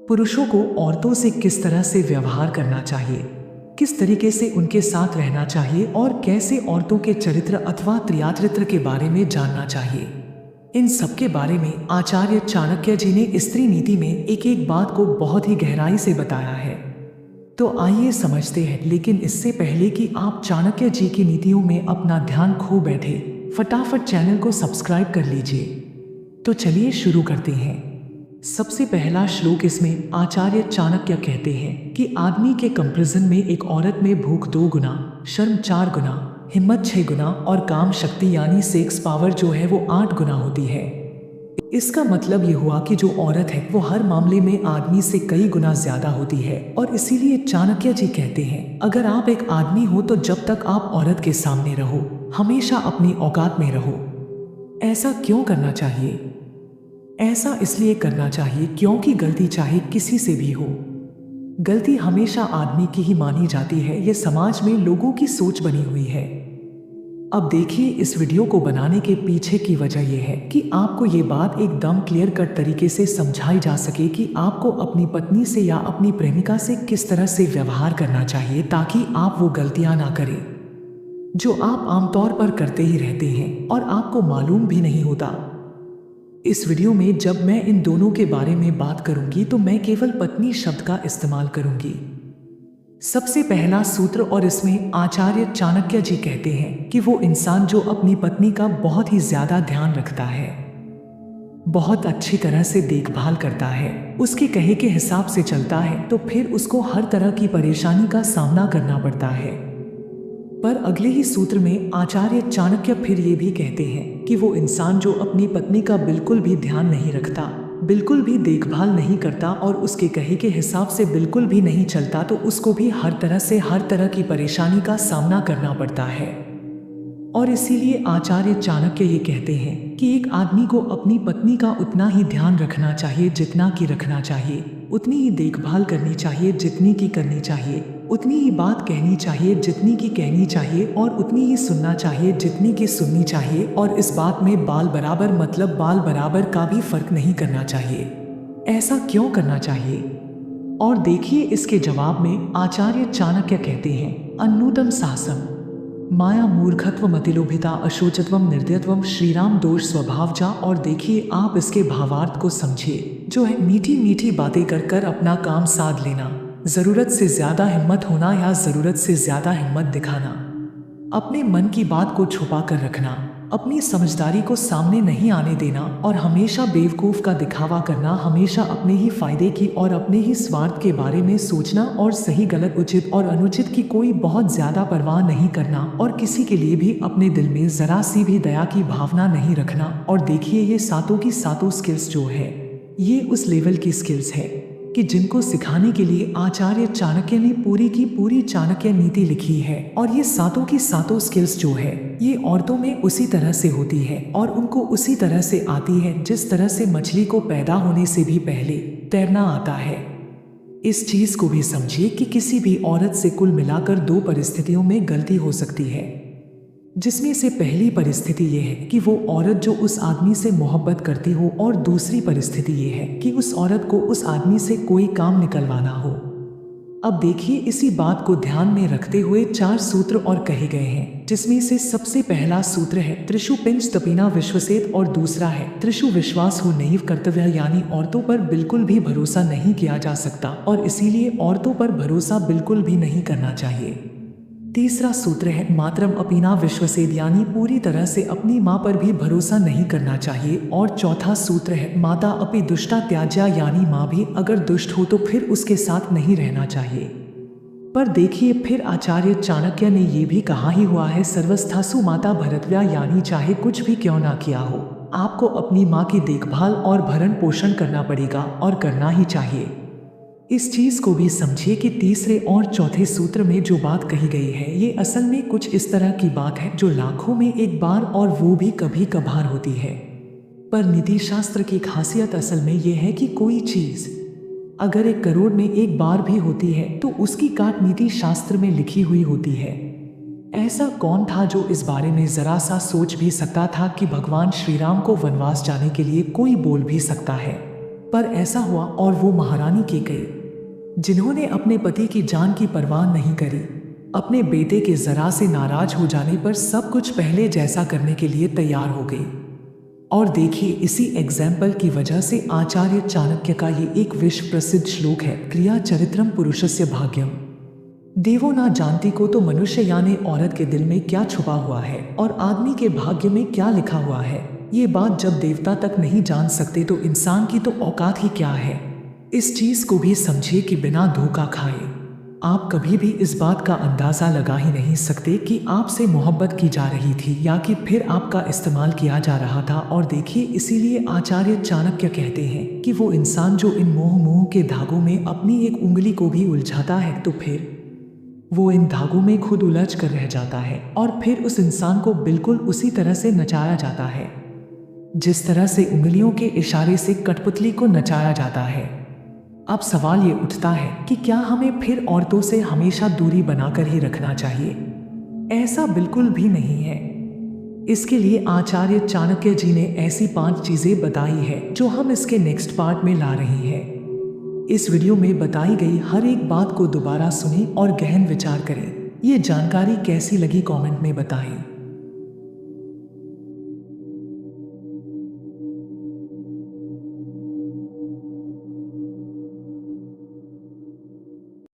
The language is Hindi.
पुरुषों को औरतों से किस तरह से व्यवहार करना चाहिए, किस तरीके से उनके साथ रहना चाहिए और कैसे औरतों के चरित्र अथवा त्रियाचरित्र के बारे में जानना चाहिए, इन सब के बारे में आचार्य चाणक्य जी ने स्त्री नीति में एक एक बात को बहुत ही गहराई से बताया है। तो आइए समझते हैं, लेकिन इससे पहले कि आप चाणक्य जी की नीतियों में अपना ध्यान खो बैठे, फटाफट चैनल को सब्सक्राइब कर लीजिए। तो चलिए शुरू करते हैं। सबसे पहला श्लोक इसमें आचार्य चाणक्य कहते हैं कि आदमी के कंपैरिजन में एक औरत में भूख 2 गुना, शर्म 4 गुना, हिम्मत 6 गुना और काम शक्ति यानी सेक्स पावर जो है वो 8 गुना होती है। इसका मतलब ये हुआ कि जो औरत है वो हर मामले में आदमी से कई गुना ज्यादा होती है। और इसीलिए चाणक्य जी कहते हैं, अगर आप एक आदमी हो तो जब तक आप औरत के सामने रहो, हमेशा अपनी औकात में रहो। ऐसा क्यों करना चाहिए? ऐसा इसलिए करना चाहिए क्योंकि गलती चाहे किसी से भी हो, गलती हमेशा आदमी की ही मानी जाती है। ये समाज में लोगों की सोच बनी हुई है। अब देखिए, इस वीडियो को बनाने के पीछे की वजह यह है कि आपको ये बात एकदम क्लियर कट तरीके से समझाई जा सके कि आपको अपनी पत्नी से या अपनी प्रेमिका से किस तरह से व्यवहार करना चाहिए, ताकि आप वो गलतियां ना करें जो आप आमतौर पर करते ही रहते हैं और आपको मालूम भी नहीं होता। इस वीडियो में जब मैं इन दोनों के बारे में बात करूंगी तो मैं केवल पत्नी शब्द का इस्तेमाल करूंगी। सबसे पहला सूत्र, और इसमें आचार्य चाणक्य जी कहते हैं कि वो इंसान जो अपनी पत्नी का बहुत ही ज्यादा ध्यान रखता है, बहुत अच्छी तरह से देखभाल करता है, उसके कहे के हिसाब से चलता है, तो फिर उसको हर तरह की परेशानी का सामना करना पड़ता है। पर अगले ही सूत्र में आचार्य चाणक्य फिर ये भी कहते हैं कि वो इंसान जो अपनी पत्नी का बिल्कुल भी ध्यान नहीं रखता, बिल्कुल भी देखभाल नहीं करता और उसके कहे के हिसाब से बिल्कुल भी नहीं चलता, तो उसको भी हर तरह की परेशानी का सामना करना पड़ता है। और इसीलिए आचार्य चाणक्य ये कहते हैं कि एक आदमी को अपनी पत्नी का उतना ही ध्यान रखना चाहिए जितना कि रखना चाहिए, उतनी ही देखभाल करनी चाहिए जितनी की करनी चाहिए, उतनी ही बात कहनी चाहिए जितनी की कहनी चाहिए, और उतनी ही सुनना चाहिए जितनी की सुननी चाहिए। और इस बात में बाल बराबर मतलब बाल बराबर का भी फर्क नहीं करना चाहिए। ऐसा क्यों करना चाहिए? और देखिए, इसके जवाब में आचार्य चाणक्य कहते हैं, अन्नूतम साहसम माया मूर्खत्व मतिलोभिता अशोचत्वम निर्दयत्वम श्रीराम दोष स्वभावजा। और देखिए, आप इसके भावार्थ को समझिए, जो है मीठी मीठी बातें कर कर अपना काम साध लेना, जरूरत से ज्यादा हिम्मत होना या जरूरत से ज्यादा हिम्मत दिखाना, अपने मन की बात को छुपा कर रखना, अपनी समझदारी को सामने नहीं आने देना और हमेशा बेवकूफ का दिखावा करना, हमेशा अपने ही फायदे की और अपने ही स्वार्थ के बारे में सोचना और सही गलत उचित और अनुचित की कोई बहुत ज्यादा परवाह नहीं करना और किसी के लिए भी अपने दिल में जरा सी भी दया की भावना नहीं रखना। और देखिए, ये सातों की सातों स्किल्स जो है, ये उस लेवल की स्किल्स है कि जिनको सिखाने के लिए आचार्य चाणक्य ने पूरी की पूरी चाणक्य नीति लिखी है। और ये सातों की सातों स्किल्स जो है, ये औरतों में उसी तरह से होती है और उनको उसी तरह से आती है जिस तरह से मछली को पैदा होने से भी पहले तैरना आता है। इस चीज को भी समझिए कि किसी भी औरत से कुल मिलाकर 2 परिस्थितियों में गलती हो सकती है, जिसमें से पहली परिस्थिति ये है कि वो औरत जो उस आदमी से मोहब्बत करती हो, और दूसरी परिस्थिति ये है कि उस औरत को उस आदमी से कोई काम निकलवाना हो। अब देखिए, इसी बात को ध्यान में रखते हुए 4 सूत्र और कहे गए हैं, जिसमें से सबसे पहला सूत्र है त्रिषु पिंच तपीना विश्वसेत, और दूसरा है त्रिषु विश्वास हो नैव कर्तव्य, यानी औरतों पर बिल्कुल भी भरोसा नहीं किया जा सकता और इसीलिए औरतों पर भरोसा बिल्कुल भी नहीं करना चाहिए। तीसरा सूत्र है मातरम अपीना विश्वसेद, यानी पूरी तरह से अपनी माँ पर भी भरोसा नहीं करना चाहिए। और चौथा सूत्र है माता अपि दुष्टा त्याज्या, यानी माँ भी अगर दुष्ट हो तो फिर उसके साथ नहीं रहना चाहिए। पर देखिए, फिर आचार्य चाणक्य ने यह भी कहा ही हुआ है सर्वस्थासु माता भरतव्या, यानी चाहे कुछ भी क्यों ना किया हो, आपको अपनी माँ की देखभाल और भरण पोषण करना पड़ेगा और करना ही चाहिए। इस चीज को भी समझिए कि तीसरे और चौथे सूत्र में जो बात कही गई है, ये असल में कुछ इस तरह की बात है जो लाखों में एक बार, और वो भी कभी कभार होती है। पर नीति शास्त्र की खासियत असल में ये है कि कोई चीज अगर 1 करोड़ में एक बार भी होती है तो उसकी काट नीति शास्त्र में लिखी हुई होती है। ऐसा कौन था जो इस बारे में जरा सा सोच भी सकता था कि भगवान श्री राम को वनवास जाने के लिए कोई बोल भी सकता है? पर ऐसा हुआ और वो महारानी कैकेयी, जिन्होंने अपने पति की जान की परवाह नहीं करी, अपने बेटे के जरा से नाराज हो जाने पर सब कुछ पहले जैसा करने के लिए तैयार हो गई। और देखिए, इसी एग्जाम्पल की वजह से आचार्य चाणक्य का ये एक विश्व प्रसिद्ध श्लोक है, क्रिया चरित्रम पुरुषस्य भाग्यम। देवो ना जानती को तो मनुष्य यानी औरत के दिल में क्या छुपा हुआ है और आदमी के भाग्य में क्या लिखा हुआ है, ये बात जब देवता तक नहीं जान सकते तो इंसान की तो औकात ही क्या है। इस चीज को भी समझिए कि बिना धोखा खाए आप कभी भी इस बात का अंदाजा लगा ही नहीं सकते कि आपसे मोहब्बत की जा रही थी या कि फिर आपका इस्तेमाल किया जा रहा था। और देखिए, इसीलिए आचार्य चाणक्य कहते हैं कि वो इंसान जो इन मोह के धागों में अपनी एक उंगली को भी उलझाता है तो फिर वो इन धागों में खुद उलझ कर रह जाता है और फिर उस इंसान को बिल्कुल उसी तरह से नचाया जाता है जिस तरह से उंगलियों के इशारे से कठपुतली को नचाया जाता है। अब सवाल ये उठता है कि क्या हमें फिर औरतों से हमेशा दूरी बनाकर ही रखना चाहिए? ऐसा बिल्कुल भी नहीं है। इसके लिए आचार्य चाणक्य जी ने ऐसी 5 चीजें बताई है जो हम इसके नेक्स्ट पार्ट में ला रही हैं। इस वीडियो में बताई गई हर एक बात को दोबारा सुनें और गहन विचार करें। ये जानकारी कैसी लगी कमेंट में बताएं।